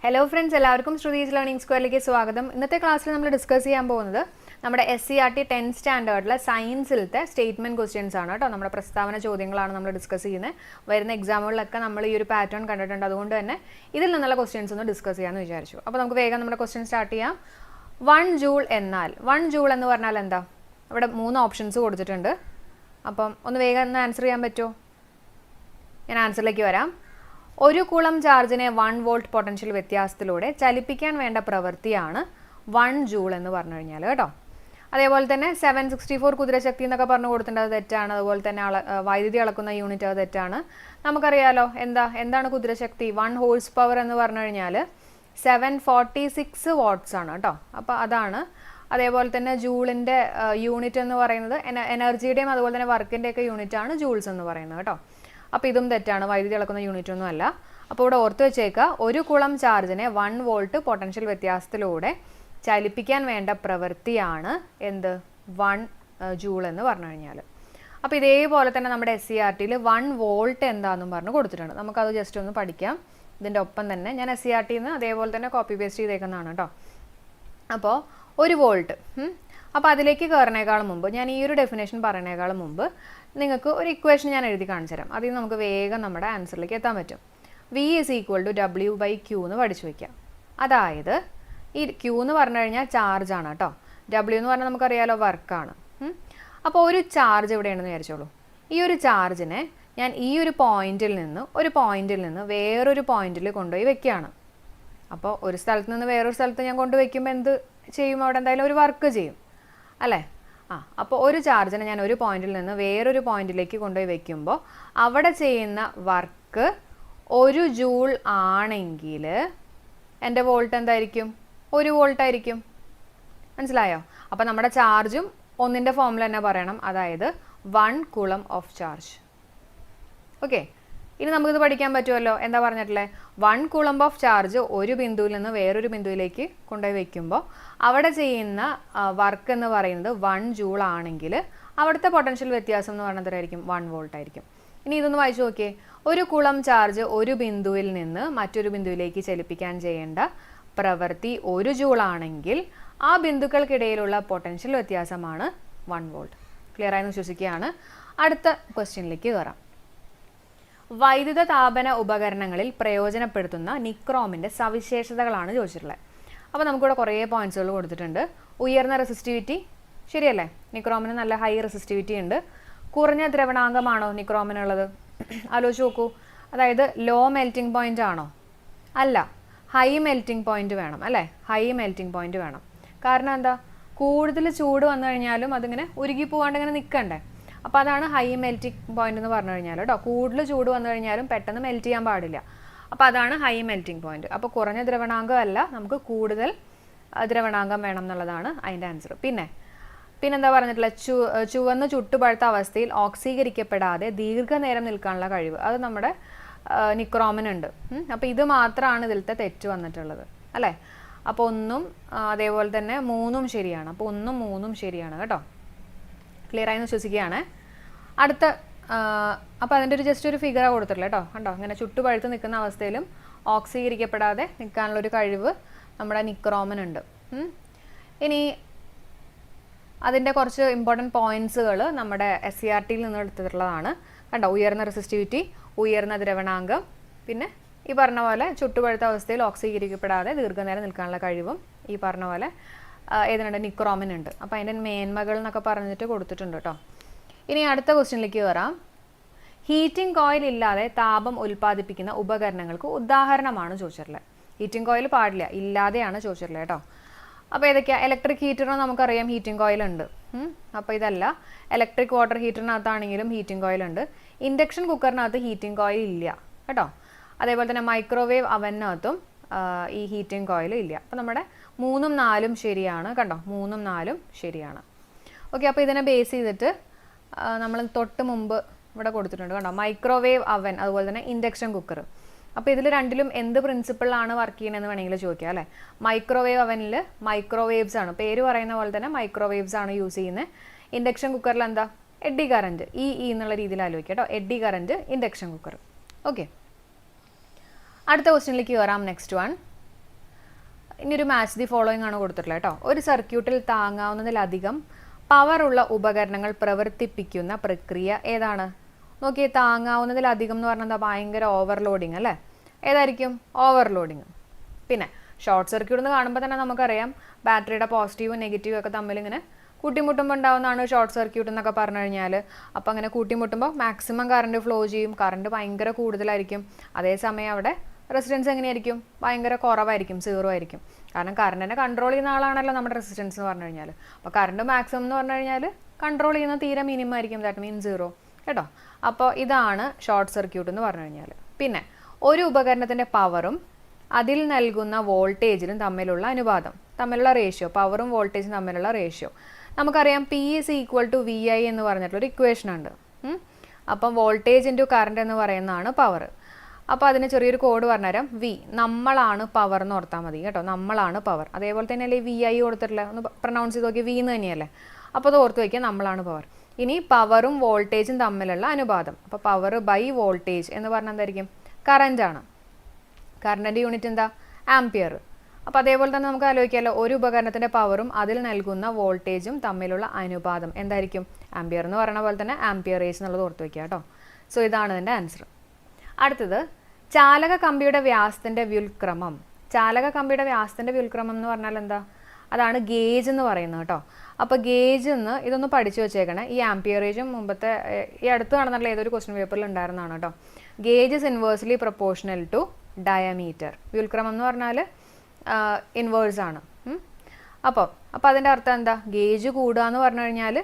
Hello friends, എല്ലാവർക്കും Shruthi's learning സ്ക്വയറിലേക്ക് സ്വാഗതം. ഇന്നത്തെ ക്ലാസ്സിൽ നമ്മൾ ഡിസ്കസ് ചെയ്യാൻ പോകുന്നത് നമ്മുടെ SCERT 10th സ്റ്റാൻഡേർഡിലെ സയൻസിലത്തെ സ്റ്റേറ്റ്മെൻറ്റ് ക്വസ്റ്റ്യൻസ് ആണ് കേട്ടോ. നമ്മുടെ പ്രസ്താവന ചോദ്യങ്ങളാണ് നമ്മൾ ഡിസ്കസ് ചെയ്യുന്നത്. വരുന്ന എക്സാമുകളിലൊക്കെ നമ്മൾ ഈ ഒരു പാറ്റേൺ കണ്ടിട്ടുണ്ട്. അതുകൊണ്ട് തന്നെ ഇതിൽ നിന്നുള്ള ക്വസ്റ്റ്യൻസ് ഒന്ന് ഡിസ്കസ് ചെയ്യാമെന്ന് വിചാരിച്ചു. അപ്പോൾ നമുക്ക് വേഗം നമ്മുടെ ക്വസ്റ്റ്യൻ സ്റ്റാർട്ട് ചെയ്യാം. 1 ജൂൾ എന്നാൽ 1 ജൂൾ എന്ന് പറഞ്ഞാൽ എന്താ? ഇവിടെ 3 ഓപ്ഷൻസ് കൊടുത്തിട്ടുണ്ട്. അപ്പം ഒന്ന് വേഗം ഒന്ന് ആൻസർ ചെയ്യാൻ പറ്റുമോ? ഞാൻ ആൻസറിലേക്ക് വരാം. ഒരു കൂളം ചാർജിനെ 1 വോൾട്ട് പൊട്ടൻഷ്യൽ വ്യത്യാസത്തിലൂടെ ചലിപ്പിക്കാൻ വേണ്ട പ്രവൃത്തിയാണ് 1 ജൂൾ എന്ന് പറഞ്ഞു കഴിഞ്ഞാൽ കേട്ടോ. അതേപോലെ തന്നെ 764 കുതിരശക്തി എന്നൊക്കെ പറഞ്ഞു കൊടുത്തിട്ടുണ്ട്, അത് തെറ്റാണ്. അതുപോലെ തന്നെ വൈദ്യുതി അളക്കുന്ന യൂണിറ്റ് അത് തെറ്റാണ്. നമുക്കറിയാലോ എന്താണ് കുതിരശക്തി? 1 ഹോഴ്സ് പവർ എന്ന് പറഞ്ഞു കഴിഞ്ഞാൽ 746 വാട്ട്സ് ആണ് കേട്ടോ. അപ്പോൾ അതാണ്. അതേപോലെ തന്നെ ജൂളിൻ്റെ യൂണിറ്റ് എന്ന് പറയുന്നത് എനർജിയുടെയും അതുപോലെ തന്നെ വർക്കിൻ്റെയൊക്കെ യൂണിറ്റാണ് ജൂൾസ് എന്ന് പറയുന്നത് കേട്ടോ. അപ്പോൾ ഇതും തെറ്റാണ്, വൈദ്യുതി അളക്കുന്ന യൂണിറ്റ് ഒന്നും അല്ല. അപ്പോൾ ഇവിടെ ഓർത്ത് വെച്ചേക്കുക, ഒരു കുളം ചാർജിനെ 1 വോൾട്ട് പൊട്ടൻഷ്യൽ വ്യത്യാസത്തിലൂടെ ചലിപ്പിക്കാൻ വേണ്ട പ്രവൃത്തിയാണ് എന്ത്? 1 ജൂൾ എന്ന് പറഞ്ഞു കഴിഞ്ഞാൽ. അപ്പോൾ ഇതേപോലെ തന്നെ നമ്മുടെ SCERTയിൽ 1 വോൾട്ട് എന്താണെന്നും പറഞ്ഞ് കൊടുത്തിട്ടുണ്ട്. നമുക്കത് ജസ്റ്റ് ഒന്ന് പഠിക്കാം. ഇതിൻ്റെ ഒപ്പം തന്നെ ഞാൻ SCERTയിൽ നിന്ന് അതേപോലെ തന്നെ കോപ്പി പേസ്റ്റ് ചെയ്തേക്കുന്നതാണ് കേട്ടോ. അപ്പോൾ 1 വോൾട്ട്. അപ്പോൾ അതിലേക്ക് കയറുന്നേക്കാളും മുമ്പ് ഞാൻ ഈ ഒരു ഡെഫിനേഷൻ പറയുന്നേക്കാളും മുമ്പ് നിങ്ങൾക്ക് ഒരു ഇക്വേഷൻ ഞാൻ എഴുതി കാണിച്ചു തരാം. അതിൽ നമുക്ക് വേഗം നമ്മുടെ ആൻസറിലേക്ക് എത്താൻ പറ്റും. V = W/Q എന്ന് പഠിച്ചു വയ്ക്കാം. അതായത് ഈ Q എന്ന് പറഞ്ഞു കഴിഞ്ഞാൽ ചാർജാണ് കേട്ടോ. W എന്ന് പറഞ്ഞാൽ നമുക്കറിയാലോ വർക്കാണ്. അപ്പോൾ ഒരു ചാർജ് എവിടെയാണെന്ന് വിചാരിച്ചോളൂ. ഈ ഒരു ചാർജിനെ ഞാൻ ഈ ഒരു പോയിന്റിൽ നിന്ന് വേറൊരു പോയിന്റിൽ കൊണ്ടുപോയി വെക്കുകയാണ്. അപ്പോൾ ഒരു സ്ഥലത്ത് നിന്ന് വേറൊരു സ്ഥലത്ത് ഞാൻ കൊണ്ടുവയ്ക്കുമ്പോൾ എന്ത് ചെയ്യും? അവിടെ എന്തായാലും ഒരു വർക്ക് ചെയ്യും അല്ലേ? അപ്പോൾ ഒരു ചാർജിനെ ഞാൻ ഒരു പോയിന്റിൽ നിന്ന് വേറൊരു പോയിന്റിലേക്ക് കൊണ്ടുപോയി വെക്കുമ്പോൾ അവിടെ ചെയ്യുന്ന വർക്ക് 1 ജൂൾ ആണെങ്കിൽ എൻ്റെ വോൾട്ട് എന്തായിരിക്കും? 1 വോൾട്ട് ആയിരിക്കും. മനസ്സിലായോ? അപ്പോൾ നമ്മുടെ ചാർജും ഒന്നിൻ്റെ ഫോമിൽ തന്നെ പറയണം, അതായത് 1 കുളം ഓഫ് ചാർജ്. ഓക്കെ, ഇനി നമുക്കിത് പഠിക്കാൻ പറ്റുമല്ലോ. എന്താ പറഞ്ഞിട്ടുള്ളത്? 1 കുളംബ് ഓഫ് ചാർജ് ഒരു ബിന്ദുവിൽ നിന്ന് വേറൊരു ബിന്ദുവിലേക്ക് കൊണ്ടുപോയി വെക്കുമ്പോൾ അവിടെ ചെയ്യുന്ന വർക്ക് എന്ന് പറയുന്നത് 1 ജൂൾ ആണെങ്കിൽ അവിടുത്തെ പൊട്ടൻഷ്യൽ വ്യത്യാസം എന്ന് പറയുന്നത് എത്രയായിരിക്കും? 1 വോൾട്ട് ആയിരിക്കും. ഇനി ഇതൊന്ന് വായിച്ചു നോക്കിയേ. ഒരു കുളം ചാർജ് ഒരു ബിന്ദുവിൽ നിന്ന് മറ്റൊരു ബിന്ദുവിലേക്ക് ചലിപ്പിക്കാൻ ചെയ്യേണ്ട പ്രവൃത്തി 1 ജൂൾ ആണെങ്കിൽ ആ ബിന്ദുക്കൾക്കിടയിലുള്ള പൊട്ടൻഷ്യൽ വ്യത്യാസമാണ് 1 വോൾട്ട്. ക്ലിയർ ആയെന്ന് വിശ്വസിക്കുകയാണ്. അടുത്ത ക്വസ്റ്റ്യനിലേക്ക് കയറാം. വൈദ്യുത താപന ഉപകരണങ്ങളിൽ പ്രയോജനപ്പെടുത്തുന്ന നിക്രോമിൻ്റെ സവിശേഷതകളാണ് ചോദിച്ചിട്ടുള്ളത്. അപ്പോൾ നമുക്കിവിടെ കുറേ പോയിന്റ്സുകൾ കൊടുത്തിട്ടുണ്ട്. ഉയർന്ന റെസിസ്റ്റിവിറ്റി, ശരിയല്ലേ? നിക്രോമിന് നല്ല ഹൈ റെസിസ്റ്റിവിറ്റി ഉണ്ട്. കുറഞ്ഞ ദ്രവണാങ്കമാണോ നിക്രോമിനുള്ളത്? ആലോചിച്ച് നോക്കൂ. അതായത് ലോ മെൽറ്റിംഗ് പോയിന്റ് ആണോ? അല്ല, ഹൈ മെൽറ്റിംഗ് പോയിന്റ് വേണം അല്ലേ? ഹൈ മെൽറ്റിംഗ് പോയിന്റ് വേണം. കാരണം എന്താ? കൂടുതൽ ചൂട് വന്നു കഴിഞ്ഞാലും അതിങ്ങനെ ഉരുകി പോകാണ്ട് ഇങ്ങനെ നിൽക്കണ്ടേ? അപ്പോൾ അതാണ് ഹൈ മെൽറ്റിംഗ് പോയിന്റ് എന്ന് പറഞ്ഞു കഴിഞ്ഞാൽ കേട്ടോ. കൂടുതൽ ചൂട് വന്നു കഴിഞ്ഞാലും പെട്ടെന്ന് മെൽറ്റ് ചെയ്യാൻ പാടില്ല. അപ്പോൾ അതാണ് ഹൈ മെൽറ്റിംഗ് പോയിന്റ്. അപ്പോൾ കുറഞ്ഞ ദ്രവണാങ്കം അല്ല, നമുക്ക് കൂടുതൽ ദ്രവണാങ്കം വേണം എന്നുള്ളതാണ് അതിൻ്റെ ആൻസർ. പിന്നെന്താ പറഞ്ഞിട്ടുള്ളത്? ചുവന്ന് ചുട്ടുപഴുത്ത അവസ്ഥയിൽ ഓക്സീകരിക്കപ്പെടാതെ ദീർഘനേരം നിൽക്കാനുള്ള കഴിവ് അത് നമ്മുടെ നിക്രോമിനുണ്ട്. അപ്പോൾ ഇത് മാത്രമാണ് ഇതിലത്തെ തെറ്റ് വന്നിട്ടുള്ളത് അല്ലേ? അപ്പോൾ 1ഉം അതേപോലെ തന്നെ 3ഉം ശരിയാണ്. അപ്പോൾ 1ഉം 3ഉം ശരിയാണ് കേട്ടോ. ക്ലിയർ ആയി വിശ്വസിക്കുകയാണ്. അടുത്ത അപ്പോൾ അതിൻ്റെ ജസ്റ്റ് ഒരു ഫിഗർ കൊടുത്തിട്ടില്ല കേട്ടോ. കണ്ടോ? അങ്ങനെ ചുട്ടുപഴുത്ത് നിൽക്കുന്ന അവസ്ഥയിലും ഓക്സീകരിക്കപ്പെടാതെ നിൽക്കാനുള്ളൊരു കഴിവ് നമ്മുടെ നിക്രോമിനുണ്ട്. ഇനി അതിൻ്റെ കുറച്ച് ഇമ്പോർട്ടൻറ്റ് പോയിൻറ്റ്സുകൾ നമ്മുടെ SCERTയിൽ നിന്ന് എടുത്തിട്ടുള്ളതാണ്. കണ്ടോ? ഉയർന്ന റെസിസ്റ്റിവിറ്റി, ഉയർന്ന ദ്രവണാങ്കം, പിന്നെ ഈ പറഞ്ഞ പോലെ ചുട്ടുപഴുത്ത അവസ്ഥയിൽ ഓക്സീകരിക്കപ്പെടാതെ ദീർഘനേരം നിൽക്കാനുള്ള കഴിവും ഈ പറഞ്ഞ പോലെ ഏതിനുണ്ട്? നിക്രോമിനുണ്ട്. അപ്പോൾ അതിൻ്റെ മേന്മകൾ എന്നൊക്കെ പറഞ്ഞിട്ട് കൊടുത്തിട്ടുണ്ട് കേട്ടോ. ഇനി അടുത്ത ക്വസ്റ്റ്യനിലേക്ക് വരാം. ഹീറ്റിംഗ് കോയിൽ ഇല്ലാതെ താപം ഉൽപ്പാദിപ്പിക്കുന്ന ഉപകരണങ്ങൾക്ക് ഉദാഹരണമാണ് ചോദിച്ചിട്ടുള്ളത്. ഹീറ്റിംഗ് കോയിൽ പാടില്ല, ഇല്ലാതെയാണ് ചോദിച്ചിട്ടുള്ളത് കേട്ടോ. അപ്പോൾ ഏതൊക്കെയാണ്? ഇലക്ട്രിക് ഹീറ്ററിന് നമുക്കറിയാം ഹീറ്റിംഗ് കോയിൽ ഉണ്ട്. അപ്പോൾ ഇതല്ല. ഇലക്ട്രിക് വാട്ടർ ഹീറ്ററിനകത്താണെങ്കിലും ഹീറ്റിംഗ് കോയിൽ ഉണ്ട്. ഇൻഡക്ഷൻ കുക്കറിനകത്ത് ഹീറ്റിംഗ് കോയിൽ ഇല്ല കേട്ടോ. അതേപോലെ തന്നെ മൈക്രോവേവ് അവനകത്തും ഈ ഹീറ്റിംഗ് കോയിൽ ഇല്ല. അപ്പോൾ നമ്മുടെ 3ഉം 4ഉം ശരിയാണ് കണ്ടോ. 3ഉം 4ഉം ശരിയാണ്. ഓക്കെ, അപ്പോൾ ഇതിനെ ബേസ് ചെയ്തിട്ട് നമ്മൾ തൊട്ട് മുമ്പ് ഇവിടെ കൊടുത്തിട്ടുണ്ട് കണ്ടോ. മൈക്രോവേവ് അവൻ, അതുപോലെ തന്നെ ഇൻഡക്ഷൻ കുക്കർ. അപ്പോൾ ഇതിൽ രണ്ടിലും എന്ത് പ്രിൻസിപ്പിളാണ് വർക്ക് ചെയ്യണമെന്ന് വേണമെങ്കിൽ ചോദിക്കാം അല്ലേ? മൈക്രോവേവ് അവനിൽ മൈക്രോവേവ്സ് ആണ്, പേര് പറയുന്ന പോലെ തന്നെ മൈക്രോവേവ്സ് ആണ് യൂസ് ചെയ്യുന്നത്. ഇൻഡക്ഷൻ കുക്കറിൽ എന്താ? എഡ്ഡി കറൻറ്റ്, ഈ എന്നുള്ള രീതിയിൽ ആലോചിക്കുക കേട്ടോ. Eddy current induction cooker. Okay, അടുത്ത ക്വസ്റ്റ്യനിലേക്ക് വരാം. Next one. ഇനി ഒരു മാച്ച് ദി ഫോളോയിങ് ആണ് കൊടുത്തിട്ടുള്ളത് കേട്ടോ. ഒരു സർക്യൂട്ടിൽ താങ്ങാവുന്നതിലധികം പവറുള്ള ഉപകരണങ്ങൾ പ്രവർത്തിപ്പിക്കുന്ന പ്രക്രിയ ഏതാണ്? നോക്കി, താങ്ങാവുന്നതിലധികം എന്ന് പറഞ്ഞാൽ എന്താ? ഭയങ്കര ഓവർലോഡിങ് അല്ലേ? ഏതായിരിക്കും? ഓവർലോഡിങ്. പിന്നെ ഷോർട്ട് സർക്യൂട്ട് എന്ന് കാണുമ്പോൾ തന്നെ നമുക്കറിയാം ബാറ്ററിയുടെ പോസിറ്റീവും നെഗറ്റീവും ഒക്കെ തമ്മിൽ ഇങ്ങനെ കൂട്ടിമുട്ടുമ്പോൾ ഉണ്ടാവുന്നതാണ് ഷോർട്ട് സർക്യൂട്ട് എന്നൊക്കെ പറഞ്ഞു കഴിഞ്ഞാൽ. അപ്പോൾ അങ്ങനെ കൂട്ടിമുട്ടുമ്പോൾ മാക്സിമം കറണ്ട് ഫ്ലോ ചെയ്യും, കറണ്ട് ഭയങ്കര കൂടുതലായിരിക്കും. അതേസമയം അവിടെ റെസിസ്റ്റൻസ് എങ്ങനെയായിരിക്കും? ഭയങ്കര കുറവായിരിക്കും, 0 ആയിരിക്കും. കാരണം കറണ്ടിനെ കൺട്രോൾ ചെയ്യുന്ന ആളാണല്ലോ നമ്മുടെ റെസിസ്റ്റൻസ് എന്ന് പറഞ്ഞു കഴിഞ്ഞാൽ. അപ്പോൾ കറണ്ട് മാക്സിമം എന്ന് പറഞ്ഞു കഴിഞ്ഞാൽ കൺട്രോൾ ചെയ്യുന്ന തീരെ മിനിമം ആയിരിക്കും, ദാറ്റ് മീൻസ് 0 കേട്ടോ. അപ്പോൾ ഇതാണ് ഷോർട്ട് സർക്യൂട്ട് എന്ന് പറഞ്ഞു കഴിഞ്ഞാൽ. പിന്നെ ഒരു ഉപകരണത്തിൻ്റെ പവറും അതിൽ നൽകുന്ന വോൾട്ടേജിനും തമ്മിലുള്ള അനുപാതം, തമ്മിലുള്ള റേഷ്യോ, പവറും വോൾട്ടേജും തമ്മിലുള്ള റേഷ്യോ നമുക്കറിയാം. P = VI എന്ന് പറഞ്ഞിട്ടുള്ളൊരു ഇക്വേഷൻ ഉണ്ട്. അപ്പം വോൾട്ടേജ് ഇൻറ്റു കറണ്ട് എന്ന് പറയുന്നതാണ് പവർ. അപ്പോൾ അതിന് ചെറിയൊരു കോഡ് പറഞ്ഞുതരാം. V, നമ്മളാണ് പവർ എന്ന് ഓർത്താൽ മതി കേട്ടോ. നമ്മളാണ് പവർ. അതേപോലെ തന്നെ അല്ലേ VI കൊടുത്തിട്ടില്ല, ഒന്ന് പ്രൊനൗൺസ് ചെയ്ത് നോക്കി, V എന്ന് തന്നെയല്ലേ. അപ്പോൾ അത് ഓർത്ത് വയ്ക്കുക, നമ്മളാണ് പവർ. ഇനി പവറും വോൾട്ടേജും തമ്മിലുള്ള അനുപാതം, അപ്പോൾ പവർ ബൈ വോൾട്ടേജ് എന്ന് പറഞ്ഞാൽ എന്തായിരിക്കും? കറൻറ്റാണ്. കറണ്ടിൻ്റെ യൂണിറ്റ് എന്താ? ആംപിയർ. അപ്പോൾ അതേപോലെ തന്നെ നമുക്ക് ആലോചിക്കാമല്ലോ, ഒരു ഉപകരണത്തിൻ്റെ പവറും അതിൽ നൽകുന്ന വോൾട്ടേജും തമ്മിലുള്ള അനുപാതം എന്തായിരിക്കും? ആംപിയർ എന്ന് പറയുന്ന പോലെ തന്നെ ആംപിയറേജ് എന്നുള്ളത് ഓർത്ത് വയ്ക്കുക കേട്ടോ. സോ ഇതാണ് ഇതിൻ്റെ ആൻസർ. അടുത്തത്, ചാലക കമ്പിയുടെ വ്യാസത്തിൻ്റെ വ്യുൽക്രമം. ചാലക കമ്പിയുടെ വ്യാസത്തിൻ്റെ വ്യുൽക്രമം എന്ന് പറഞ്ഞാൽ എന്താ? അതാണ് ഗേജ് എന്ന് പറയുന്നത് കേട്ടോ. അപ്പോൾ ഗേജ് എന്ന് ഇതൊന്ന് പഠിച്ചു വെച്ചേക്കണേ. ഈ ആംപിയറേജും മുമ്പത്തെ ഈ അടുത്ത് നടന്നുള്ള ഏതൊരു ക്വസ്റ്റ്യൻ പേപ്പറിൽ ഉണ്ടായിരുന്നതാണ് കേട്ടോ. Gauge is inversely proportional to diameter. വ്യുൽക്രമം എന്ന് പറഞ്ഞാൽ ഇൻവേഴ്സ് ആണ്. അപ്പോൾ അതിൻ്റെ അർത്ഥം എന്താ? ഗേജ് കൂടുക എന്ന് പറഞ്ഞു കഴിഞ്ഞാൽ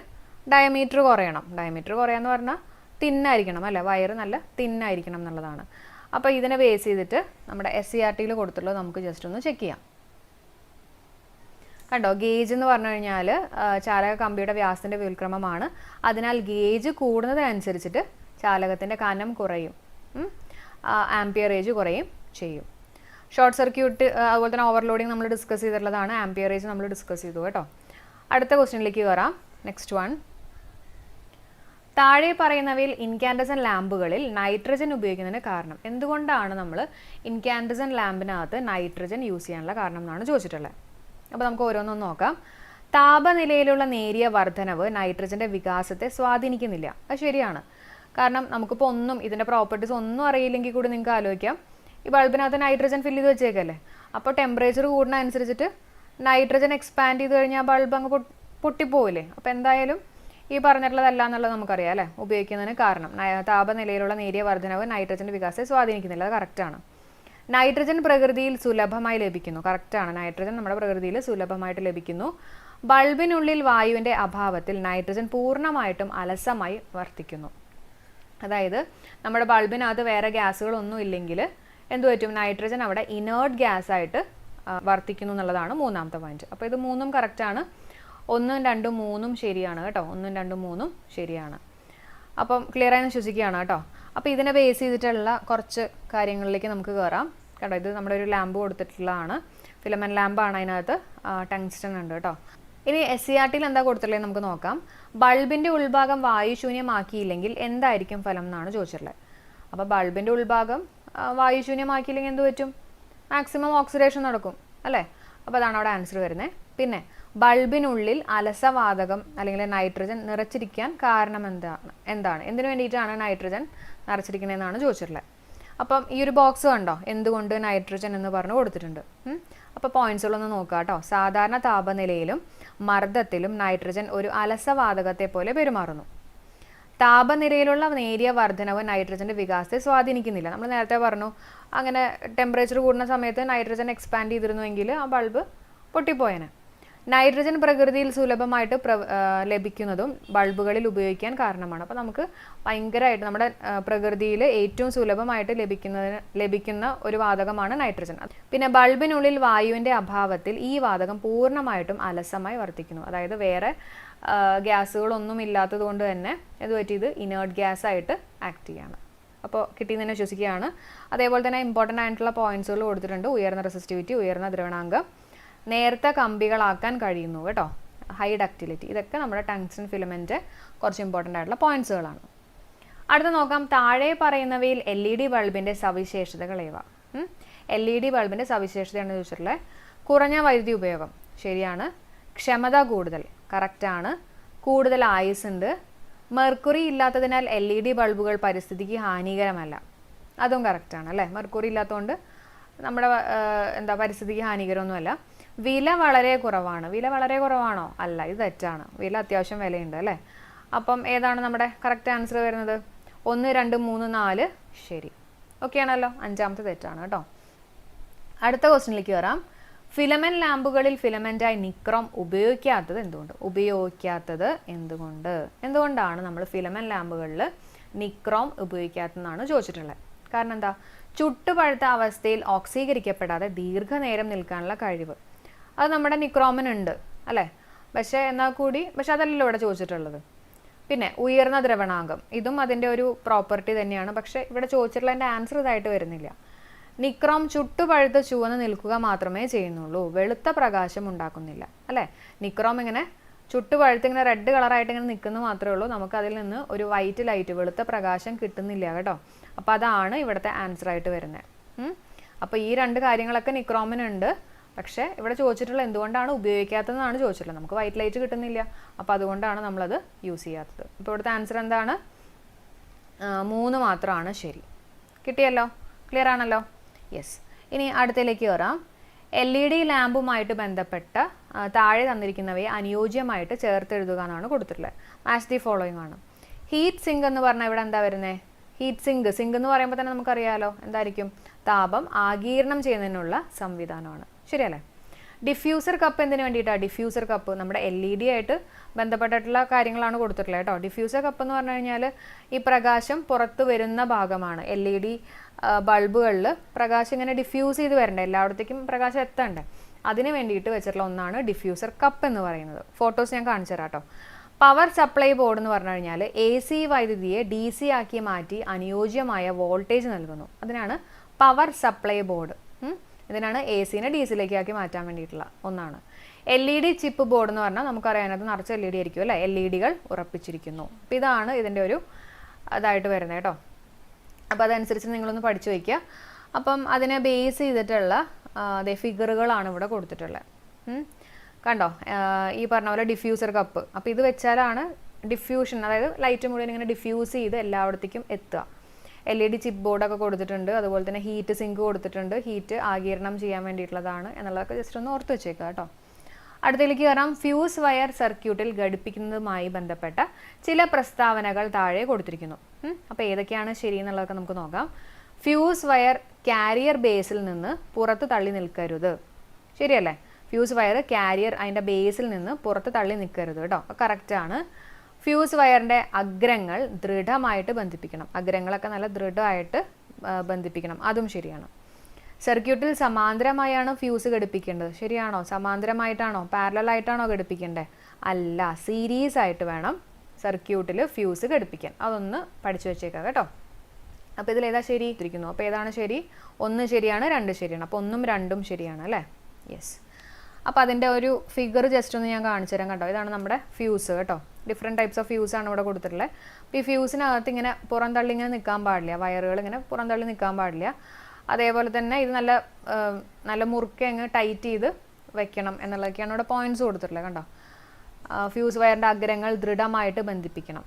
ഡയമീറ്റർ കുറയണം. ഡയമീറ്റർ കുറയാന്ന് പറഞ്ഞാൽ തിന്നായിരിക്കണം അല്ലേ? വയറ് നല്ല തിന്നായിരിക്കണം എന്നുള്ളതാണ്. അപ്പോൾ ഇതിനെ ബേസ് ചെയ്തിട്ട് നമ്മുടെ SCERT-യിൽ കൊടുത്തുള്ളത് നമുക്ക് ജസ്റ്റ് ഒന്ന് ചെക്ക് ചെയ്യാം. കണ്ടോ, ഗേജ് എന്ന് പറഞ്ഞു കഴിഞ്ഞാൽ ചാലക കമ്പിയുടെ വ്യാസത്തിൻ്റെ വ്യുൽക്രമമാണ്. അതിനാൽ ഗേജ് കൂടുന്നതനുസരിച്ചിട്ട് ചാലകത്തിൻ്റെ കനം കുറയും, ആംപിയറേജ് കുറയും ചെയ്യും. ഷോർട്ട് സർക്യൂട്ട് അതുപോലെ തന്നെ ഓവർലോഡിങ് നമ്മൾ ഡിസ്കസ് ചെയ്തിട്ടുള്ളതാണ്. ആംപിയറേജ് നമ്മൾ ഡിസ്കസ് ചെയ്തു കേട്ടോ. അടുത്ത ക്വസ്റ്റ്യനിലേക്ക് കയറാം. നെക്സ്റ്റ് വൺ, താഴെ പറയുന്നവയിൽ ഇൻകാൻഡസൻ ലാമ്പുകളിൽ നൈട്രജൻ ഉപയോഗിക്കുന്നതിന് കാരണം. എന്തുകൊണ്ടാണ് നമ്മൾ ഇൻകാൻഡസൻ ലാമ്പിനകത്ത് നൈട്രജൻ യൂസ് ചെയ്യാനുള്ള കാരണം എന്നാണ് ചോദിച്ചിട്ടുള്ളത്. അപ്പോൾ നമുക്ക് ഓരോന്നും നോക്കാം. താപനിലയിലുള്ള നേരിയ വർധനവ് നൈട്രജൻ്റെ വികാസത്തെ സ്വാധീനിക്കുന്നില്ല. അത് ശരിയാണ്. കാരണം നമുക്കിപ്പോൾ ഒന്നും ഇതിൻ്റെ പ്രോപ്പർട്ടീസ് ഒന്നും അറിയില്ലെങ്കിൽ കൂടി നിങ്ങൾക്ക് ആലോചിക്കാം, ഈ ബൾബിനകത്ത് നൈട്രജൻ ഫില്ല് ചെയ്ത് വെച്ചേക്കല്ലേ. അപ്പോൾ ടെമ്പറേച്ചർ കൂടുന്ന അനുസരിച്ചിട്ട് നൈട്രജൻ എക്സ്പാൻഡ് ചെയ്ത് കഴിഞ്ഞാൽ ബൾബ് അങ്ങ് പൊട്ടിപ്പോവില്ലേ. അപ്പോൾ എന്തായാലും ഈ പറഞ്ഞിട്ടുള്ളതല്ല എന്നുള്ളത് നമുക്കറിയാം അല്ലേ. ഉപയോഗിക്കുന്നതിന് കാരണം താപനിലയിലുള്ള നേരിയ വർധനവ് നൈട്രജൻ്റെ വികാസത്തെ സ്വാധീനിക്കുന്നില്ല. അത് കറക്റ്റാണ്. നൈട്രജൻ പ്രകൃതിയിൽ സുലഭമായി ലഭിക്കുന്നു. കറക്റ്റാണ്. നൈട്രജൻ നമ്മുടെ പ്രകൃതിയിൽ സുലഭമായിട്ട് ലഭിക്കുന്നു. ബൾബിനുള്ളിൽ വായുവിൻ്റെ അഭാവത്തിൽ നൈട്രജൻ പൂർണ്ണമായിട്ടും അലസമായി വർത്തിക്കുന്നു. അതായത് നമ്മുടെ ബൾബിനകത്ത് വേറെ ഗ്യാസുകളൊന്നും ഇല്ലെങ്കിൽ എന്തു പറ്റും? നൈട്രജൻ അവിടെ ഇനേർട്ട് ഗ്യാസായിട്ട് വർത്തിക്കുന്നു എന്നുള്ളതാണ് മൂന്നാമത്തെ പോയിന്റ്. അപ്പോൾ ഇത് മൂന്നും കറക്റ്റാണ്. 1, 2, 3 ശരിയാണ് കേട്ടോ. 1, 2, 3 ശരിയാണ്. അപ്പം ക്ലിയർ ആയി വിശ്വസിക്കുകയാണ് കേട്ടോ. അപ്പോൾ ഇതിനെ ബേസ് ചെയ്തിട്ടുള്ള കുറച്ച് കാര്യങ്ങളിലേക്ക് നമുക്ക് കയറാം കേട്ടോ. ഇത് നമ്മുടെ ഒരു ലാമ്പ് കൊടുത്തിട്ടുള്ളതാണ്, ഫിലമെന്റ് ലാമ്പാണ്. അതിനകത്ത് ടങ്സ്റ്റൺ ഉണ്ട് കേട്ടോ. ഇനി SCERT-യിൽ എന്താ കൊടുത്തിട്ടുള്ളത് നമുക്ക് നോക്കാം. ബൾബിൻ്റെ ഉൾഭാഗം വായുശൂന്യമാക്കിയില്ലെങ്കിൽ എന്തായിരിക്കും ഫലം എന്നാണ് ചോദിച്ചിട്ടുള്ളത്. അപ്പോൾ ബൾബിൻ്റെ ഉൾഭാഗം വായുശൂന്യമാക്കിയില്ലെങ്കിൽ എന്ത് പറ്റും? മാക്സിമം ഓക്സിഡേഷൻ നടക്കും അല്ലേ. അപ്പോൾ അതാണ് അവിടെ ആൻസർ വരുന്നത്. പിന്നെ ബൾബിനുള്ളിൽ അലസവാതകം അല്ലെങ്കിൽ നൈട്രജൻ നിറച്ചിരിക്കാൻ കാരണം എന്താണ്? എന്തിനു വേണ്ടിയിട്ടാണ് നൈട്രജൻ നിറച്ചിരിക്കുന്നതെന്നാണ് ചോദിച്ചിട്ടുള്ളത്. അപ്പം ഈ ഒരു ബോക്സ് കണ്ടോ, എന്തുകൊണ്ട് നൈട്രജൻ എന്ന് പറഞ്ഞ് കൊടുത്തിട്ടുണ്ട്. അപ്പോൾ പോയിന്റ്സുകളൊന്ന് നോക്കുക കേട്ടോ. സാധാരണ താപനിലയിലും മർദ്ദത്തിലും നൈട്രജൻ ഒരു അലസവാതകത്തെ പോലെ പെരുമാറുന്നു. താപനിലയിലുള്ള നേരിയ വർധനവ് നൈട്രജൻ്റെ വികാസത്തെ സ്വാധീനിക്കുന്നില്ല. നമ്മൾ നേരത്തെ പറഞ്ഞു, അങ്ങനെ ടെമ്പറേച്ചർ കൂടുന്ന സമയത്ത് നൈട്രജൻ എക്സ്പാൻഡ് ചെയ്തിരുന്നുവെങ്കിൽ ആ ബൾബ് പൊട്ടിപ്പോയേനെ. നൈട്രജൻ പ്രകൃതിയിൽ സുലഭമായിട്ട് ലഭിക്കുന്നതും ബൾബുകളിൽ ഉപയോഗിക്കാൻ കാരണമാണ്. അപ്പോൾ നമുക്ക് ഭയങ്കരമായിട്ട് നമ്മുടെ പ്രകൃതിയിൽ ഏറ്റവും സുലഭമായിട്ട് ലഭിക്കുന്ന ഒരു വാതകമാണ് നൈട്രജൻ. പിന്നെ ബൾബിനുള്ളിൽ വായുവിൻ്റെ അഭാവത്തിൽ ഈ വാതകം പൂർണ്ണമായിട്ടും അലസമായി വർത്തിക്കുന്നു. അതായത് വേറെ ഗ്യാസുകളൊന്നും ഇല്ലാത്തത് കൊണ്ട് തന്നെ ഇത് പറ്റിയത് ഇനേർട്ട് ഗ്യാസ് ആയിട്ട് ആക്ട് ചെയ്യാണ്. അപ്പോൾ കിട്ടിയെന്ന് തന്നെ വിശ്വസിക്കുകയാണ്. അതേപോലെ തന്നെ ഇമ്പോർട്ടൻ്റ് ആയിട്ടുള്ള പോയിന്റ്സുകൾ കൊടുത്തിട്ടുണ്ട്. ഉയർന്ന റെസിസ്റ്റിവിറ്റി, ഉയർന്ന ദ്രവണാങ്കം, നേർത്ത കമ്പികളാക്കാൻ കഴിയുന്നു കേട്ടോ, ഹൈ ഡക്റ്റിലിറ്റി. ഇതൊക്കെ നമ്മുടെ ടങ്സ്റ്റൺ ഫിലമെൻറ്റ് കുറച്ച് ഇമ്പോർട്ടൻ്റ് ആയിട്ടുള്ള പോയിന്റ്സുകളാണ്. അടുത്ത നോക്കാം. താഴെ പറയുന്നവയിൽ LED ബൾബിൻ്റെ സവിശേഷതകൾ ഏവ? LED ബൾബിൻ്റെ സവിശേഷതയാണ് ചോദിച്ചിട്ടുള്ളത്. കുറഞ്ഞ വൈദ്യുതി ഉപയോഗം, ശരിയാണ്. ക്ഷമത കൂടുതൽ, കറക്റ്റാണ്. കൂടുതൽ ആയുസ്സുണ്ട്. മെർക്കുറി ഇല്ലാത്തതിനാൽ LED ബൾബുകൾ പരിസ്ഥിതിക്ക് ഹാനികരമല്ല, അതും കറക്റ്റാണ് അല്ലേ. മെർക്കുറി ഇല്ലാത്തതുകൊണ്ട് നമ്മുടെ പരിസ്ഥിതിക്ക് ഹാനികരമൊന്നുമല്ല. വില വളരെ കുറവാണ്, വില വളരെ കുറവാണോ? അല്ല, ഇത് തെറ്റാണ്. വില അത്യാവശ്യം വിലയുണ്ട് അല്ലേ. അപ്പം ഏതാണ് നമ്മുടെ കറക്റ്റ് ആൻസർ വരുന്നത്? 1, 2, 3, 4 ശരി. ഓക്കെ ആണല്ലോ. 5ാമത്തെ തെറ്റാണ് കേട്ടോ. അടുത്ത ക്വസ്റ്റ്യനിലേക്ക് വരാം. ഫിലമെന്റ് ലാമ്പുകളിൽ ഫിലമെന്റായി നിക്രോം ഉപയോഗിക്കാത്തത് എന്തുകൊണ്ട്? എന്തുകൊണ്ടാണ് നമ്മൾ ഫിലമെന്റ് ലാമ്പുകളിൽ നിക്രോം ഉപയോഗിക്കാത്തതെന്നാണ് ചോദിച്ചിട്ടുള്ളത്. കാരണം എന്താ? ചുട്ടുപഴുത്ത അവസ്ഥയിൽ ഓക്സീകരിക്കപ്പെടാതെ ദീർഘനേരം നിൽക്കാനുള്ള കഴിവ് അത് നമ്മുടെ നിക്രോമിനുണ്ട് അല്ലേ. പക്ഷേ അതല്ലല്ലോ ഇവിടെ ചോദിച്ചിട്ടുള്ളത്. പിന്നെ ഉയർന്ന ദ്രവണാങ്കം, ഇതും അതിൻ്റെ ഒരു പ്രോപ്പർട്ടി തന്നെയാണ്. പക്ഷേ ഇവിടെ ചോദിച്ചിട്ടുള്ളതിൻ്റെ ആൻസർ ഇതായിട്ട് വരുന്നില്ല. നിക്രോം ചുട്ടുപഴുത്ത് ചുവന്ന് നിൽക്കുക മാത്രമേ ചെയ്യുന്നുള്ളൂ, വെളുത്ത പ്രകാശം ഉണ്ടാക്കുന്നില്ല അല്ലേ. നിക്രോം ഇങ്ങനെ ചുട്ടുപഴുത്ത് ഇങ്ങനെ റെഡ് കളറായിട്ട് ഇങ്ങനെ നിൽക്കുന്നത് മാത്രമേ ഉള്ളൂ. നമുക്ക് അതിൽ നിന്ന് ഒരു വൈറ്റ് ലൈറ്റ്, വെളുത്ത പ്രകാശം കിട്ടുന്നില്ല കേട്ടോ. അപ്പോൾ അതാണ് ഇവിടുത്തെ ആൻസർ ആയിട്ട് വരുന്നത്. അപ്പോൾ ഈ 2 കാര്യങ്ങളൊക്കെ നിക്രോമിനുണ്ട്. പക്ഷേ ഇവിടെ ചോദിച്ചിട്ടുള്ള എന്തുകൊണ്ടാണ് ഉപയോഗിക്കാത്തതെന്നാണ് ചോദിച്ചിട്ടുള്ളത്. നമുക്ക് വൈറ്റ് ലൈറ്റ് കിട്ടുന്നില്ല, അപ്പോൾ അതുകൊണ്ടാണ് നമ്മളത് യൂസ് ചെയ്യാത്തത്. അപ്പോൾ ഇവിടുത്തെ ആൻസർ എന്താണ്? 3 മാത്രമാണ് ശരി. കിട്ടിയല്ലോ, ക്ലിയർ ആണല്ലോ. യെസ്. ഇനി അടുത്തതിലേക്ക് വരാം. LED ലാമ്പുമായിട്ട് ബന്ധപ്പെട്ട താഴെ തന്നിരിക്കുന്നവയെ അനുയോജ്യമായിട്ട് ചേർത്തെഴുതുക എന്നാണ് കൊടുത്തിട്ടുള്ളത്. മാച്ച് ദി ഫോളോയിങ് ആണ്. ഹീറ്റ് സിങ്ക് എന്ന് പറഞ്ഞാൽ ഇവിടെ എന്താ വരുന്നത്? ഹീറ്റ് സിങ്ക് എന്ന് പറയുമ്പോൾ തന്നെ നമുക്കറിയാലോ എന്തായിരിക്കും? താപം ആഗിരണം ചെയ്യുന്നതിനുള്ള സംവിധാനമാണ്, ശരിയല്ലേ. ഡിഫ്യൂസർ കപ്പ് എന്തിനു വേണ്ടിയിട്ടാണ്? ഡിഫ്യൂസർ കപ്പ് നമ്മുടെ LED ആയിട്ട് ബന്ധപ്പെട്ടിട്ടുള്ള കാര്യങ്ങളാണ് കൊടുത്തിട്ടുള്ളത് കേട്ടോ. ഡിഫ്യൂസർ കപ്പ് എന്ന് പറഞ്ഞു കഴിഞ്ഞാൽ ഈ പ്രകാശം പുറത്ത് വരുന്ന ഭാഗമാണ്. LED ബൾബുകളിൽ പ്രകാശം ഇങ്ങനെ ഡിഫ്യൂസ് ചെയ്ത് വരണ്ടേ, എല്ലായിടത്തേക്കും പ്രകാശം എത്തണ്ടേ, അതിന് വേണ്ടിയിട്ട് വെച്ചിട്ടുള്ള ഒന്നാണ് ഡിഫ്യൂസർ കപ്പ് എന്ന് പറയുന്നത്. ഫോട്ടോസ് ഞാൻ കാണിച്ചു തരാം കേട്ടോ. പവർ സപ്ലൈ ബോർഡ് എന്ന് പറഞ്ഞു കഴിഞ്ഞാൽ AC വൈദ്യുതിയെ DC ആക്കി മാറ്റി അനുയോജ്യമായ വോൾട്ടേജ് നൽകുന്നു. അതിനാണ് പവർ സപ്ലൈ ബോർഡ്. ഇതിനാണ് AC-നെ DC-യിലേക്ക് ആക്കി മാറ്റാൻ വേണ്ടിയിട്ടുള്ള ഒന്നാണ്. LED ചിപ്പ് ബോർഡ് എന്ന് പറഞ്ഞാൽ നമുക്കറിയാം അതിനകത്ത് നിറച്ച് LED ആയിരിക്കും അല്ലേ. LED-കൾ ഉറപ്പിച്ചിരിക്കുന്നു. അപ്പോൾ ഇതാണ് ഇതിൻ്റെ ഒരു അതായിട്ട് വരുന്നത് കേട്ടോ. അപ്പോൾ അതനുസരിച്ച് നിങ്ങളൊന്ന് പഠിച്ചു വയ്ക്കുക. അപ്പം അതിനെ ബേസ് ചെയ്തിട്ടുള്ള ഫിഗറുകളാണ് ഇവിടെ കൊടുത്തിട്ടുള്ളത്. കണ്ടോ, ഈ പറഞ്ഞ പോലെ ഡിഫ്യൂസർ കപ്പ്. അപ്പോൾ ഇത് വെച്ചാലാണ് ഡിഫ്യൂഷൻ, അതായത് ലൈറ്റ് മുഴുവൻ ഇങ്ങനെ ഡിഫ്യൂസ് ചെയ്ത് എല്ലായിടത്തേക്കും എത്തുക. LED ചിപ്പ് ബോർഡൊക്കെ കൊടുത്തിട്ടുണ്ട്. അതുപോലെ തന്നെ ഹീറ്റ് സിങ്ക് കൊടുത്തിട്ടുണ്ട്. ഹീറ്റ് ആഗിരണം ചെയ്യാൻ വേണ്ടിയിട്ടുള്ളതാണ് എന്നുള്ളതൊക്കെ ജസ്റ്റ് ഒന്ന് ഓർത്ത് വെച്ചേക്കുക കേട്ടോ. അടുത്തതിലേക്ക് കയറാം. ഫ്യൂസ് വയർ സർക്യൂട്ടിൽ ഘടിപ്പിക്കുന്നതുമായി ബന്ധപ്പെട്ട ചില പ്രസ്താവനകൾ താഴെ കൊടുത്തിരിക്കുന്നു. അപ്പോൾ ഏതൊക്കെയാണ് ശരി എന്നുള്ളതൊക്കെ നമുക്ക് നോക്കാം. ഫ്യൂസ് വയർ കാരിയർ ബേസിൽ നിന്ന് പുറത്ത് തള്ളി നിൽക്കരുത്, ശരിയല്ലേ. ഫ്യൂസ് വയർ കാരിയർ അതിൻ്റെ ബേസിൽ നിന്ന് പുറത്ത് തള്ളി നിൽക്കരുത് കേട്ടോ, കറക്റ്റാണ്. ഫ്യൂസ് വയറിൻ്റെ അഗ്രങ്ങൾ ദൃഢമായിട്ട് ബന്ധിപ്പിക്കണം. അഗ്രങ്ങളൊക്കെ നല്ല ദൃഢമായിട്ട് ബന്ധിപ്പിക്കണം, അതും ശരിയാണ്. സർക്യൂട്ടിൽ സമാന്തരമായാണ് ഫ്യൂസ് ഘടിപ്പിക്കേണ്ടത്, ശരിയാണോ? സമാന്തരമായിട്ടാണോ പാരലൽ ആയിട്ടാണോ ഘടിപ്പിക്കേണ്ടത്? അല്ല, സീരീസ് ആയിട്ട് വേണം സർക്യൂട്ടിൽ ഫ്യൂസ് ഘടിപ്പിക്കാൻ. അതൊന്ന് പഠിച്ചു വെച്ചേക്കാം കേട്ടോ. അപ്പോൾ ഇതിലേതാ ശരി ഇരിക്കുന്നു? അപ്പോൾ ഏതാണ് ശരി? 1 ശരിയാണ്, 2 ശരിയാണ്. അപ്പോൾ 1ഉം 2ഉം ശരിയാണ് അല്ലേ. യെസ്. അപ്പോൾ അതിൻ്റെ ഒരു ഫിഗർ ജസ്റ്റ് ഒന്ന് ഞാൻ കാണിച്ചു തരാം കേട്ടോ. ഇതാണ് നമ്മുടെ ഫ്യൂസ് കേട്ടോ. ഡിഫറെൻറ്റ് ടൈപ്സ് ഓഫ് ഫ്യൂസാണ് ഇവിടെ കൊടുത്തിട്ടുള്ളത്. അപ്പോൾ ഈ ഫ്യൂസിനകത്ത് ഇങ്ങനെ പുറം തള്ളി ഇങ്ങനെ നിൽക്കാൻ പാടില്ല, വയറുകൾ ഇങ്ങനെ പുറം തള്ളി നിൽക്കാൻ പാടില്ല. അതേപോലെ തന്നെ ഇത് നല്ല മുറുക്കെ അങ്ങ് ടൈറ്റ് ചെയ്ത് വെക്കണം എന്നുള്ളതൊക്കെയാണ് ഇവിടെ പോയിന്റ്സ് കൊടുത്തിട്ടുള്ളത് കണ്ടോ. ഫ്യൂസ് വയറിൻ്റെ അഗ്രങ്ങൾ ദൃഢമായിട്ട് ബന്ധിപ്പിക്കണം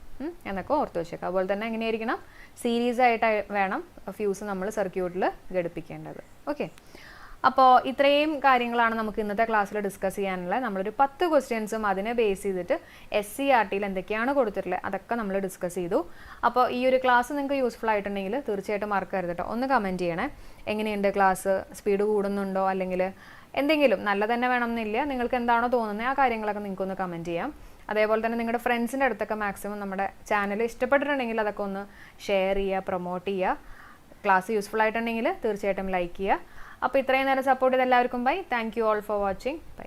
എന്നൊക്കെ ഓർത്ത് വെച്ചേക്കാം. അതുപോലെ തന്നെ എങ്ങനെയായിരിക്കണം? സീരീസ് ആയിട്ട് വേണം ഫ്യൂസ് നമ്മൾ സർക്യൂട്ടിൽ ഘടിപ്പിക്കേണ്ടത്. ഓക്കെ. അപ്പോൾ ഇത്രയും കാര്യങ്ങളാണ് നമുക്ക് ഇന്നത്തെ ക്ലാസ്സിൽ ഡിസ്കസ് ചെയ്യാനുള്ളത്. നമ്മളൊരു 10 ക്വസ്റ്റ്യൻസും അതിനെ ബേസ് ചെയ്തിട്ട് SCERT-യിൽ എന്തൊക്കെയാണ് കൊടുത്തിട്ടുള്ളത് അതൊക്കെ നമ്മൾ ഡിസ്കസ് ചെയ്തു. അപ്പോൾ ഈ ഒരു ക്ലാസ് നിങ്ങൾക്ക് യൂസ്ഫുൾ ആയിട്ടുണ്ടെങ്കിൽ തീർച്ചയായിട്ടും മറക്കരുത് കേട്ടോ. ഒന്ന് കമൻറ്റ് ചെയ്യണേ, എങ്ങനെയുണ്ട് ക്ലാസ്, സ്പീഡ് കൂടുന്നുണ്ടോ, അല്ലെങ്കിൽ എന്തെങ്കിലും നല്ല തന്നെ വേണമെന്നില്ല, നിങ്ങൾക്ക് എന്താണോ തോന്നുന്നത് ആ കാര്യങ്ങളൊക്കെ നിങ്ങൾക്കൊന്ന് കമൻറ്റ് ചെയ്യാം. അതേപോലെ തന്നെ നിങ്ങളുടെ ഫ്രണ്ട്സിൻ്റെ അടുത്തൊക്കെ മാക്സിമം നമ്മുടെ ചാനൽ ഇഷ്ടപ്പെട്ടിട്ടുണ്ടെങ്കിൽ അതൊക്കെ ഒന്ന് ഷെയർ ചെയ്യുക, പ്രൊമോട്ട് ചെയ്യുക. ക്ലാസ് യൂസ്ഫുൾ ആയിട്ടുണ്ടെങ്കിൽ തീർച്ചയായിട്ടും ലൈക്ക് ചെയ്യുക. അപ്പോൾ ഇത്രയും നേരം സപ്പോർട്ട് ചെയ്ത എല്ലാവർക്കും bye. Thank you all for watching. By.